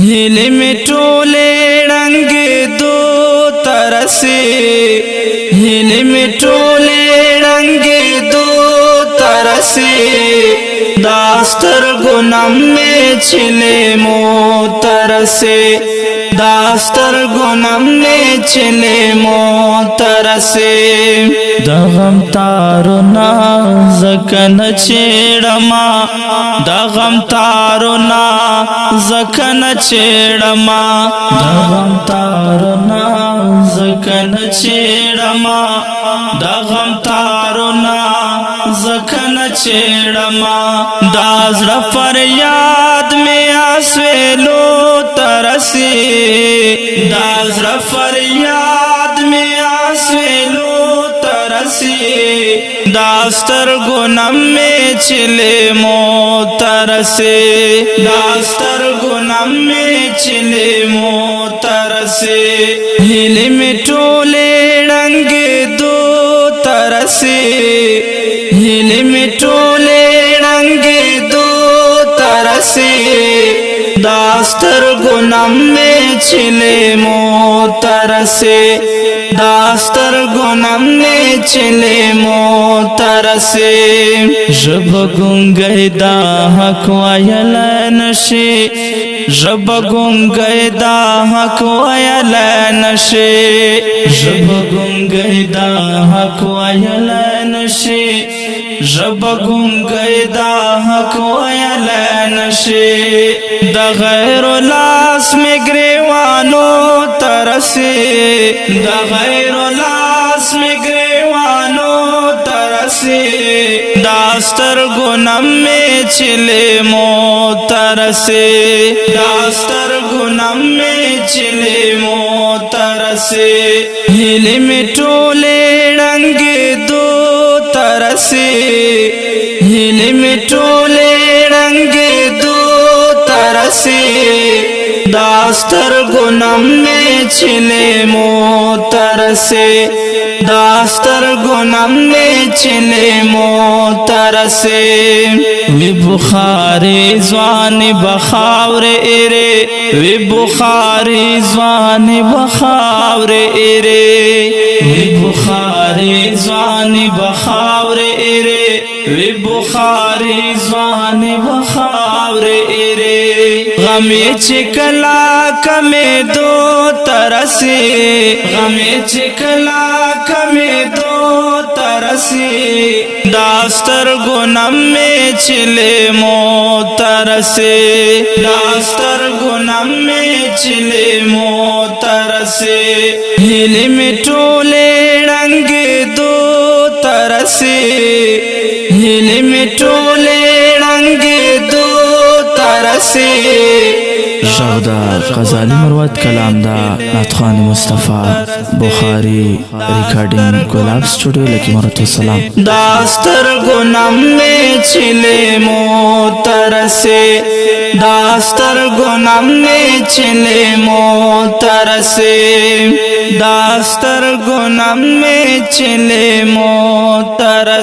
हिले में टोले रंग दो तरसे, हिले में टोले रंग दो तरसे, दास्तर गुनम में छिले मो तरसे, दास्तर गुनम में छिले मो तरसे। दगम तारुना जकन छेड़मा, दगम तारुना जकन छेड़मा, दगम तारुना जकन छेड़मा, दगम तारुना जकन छेड़मा। दाजरा फरियाद में आसवेलो तरसे, दाजरा फरियाद में आसवेलो तरसे, दास्तर गुनम में छिले मो तरसे, दास्तर गुनम में छिले मो तरसे। हिले में टोले रंग दो तरसे, हिले में टोले रंग दो तरसे, दास्तर गुनम में छिले मो तरसे, दास्तर गुनम में छिले मो तरसे। जब गुंगैदा हक वायल नशे, जब गुंगैदा हक वायल नशे, जब गुंगैदा हक वायल नशे, जब गुंगैदा हक वायल नशे। दगैर लास में ग्रेवानो तरसे, दगैर लास में ग्रेवानो तरसे, दास्तर गुनम में छिले मो तरसे, दास्तर गुनम में छिले मो तरसे। हिले में टोले रंग दो तरसे, हिले में टोले रंग दो तरसे, दास्तर गुनम में छिले मो तरसे, दास्तर गुनम में छिले मो तरसे। वे बुखारे जवान बखावरे एरे, वे बुखारे जवान बखावरे एरे, वे बुखारे जवान बखावरे एरे, वे बुखारे जवान बखावरे एरे। गमे चिकला कमे दो तरसे, गमे चिकला कमे दो तरसे, दास्तर गुनम में छिले मो तरसे, दास्तर गुनम में छिले मो तरसे। हिले में टोले रंग दो तरसे, हिले में टोले रंग दो तरसे। شغدا غزالی مروت کلام دا ناتخوان مصطفی بخاری ریکارڈنگ گلاب اسٹوڈیو لکی مرتو سلام. दास्तर गुनम में छिले मो तरसे, दास्तर गुनम में छिले मो तरसे, दास्तर गुनम में छिले मो तरसे।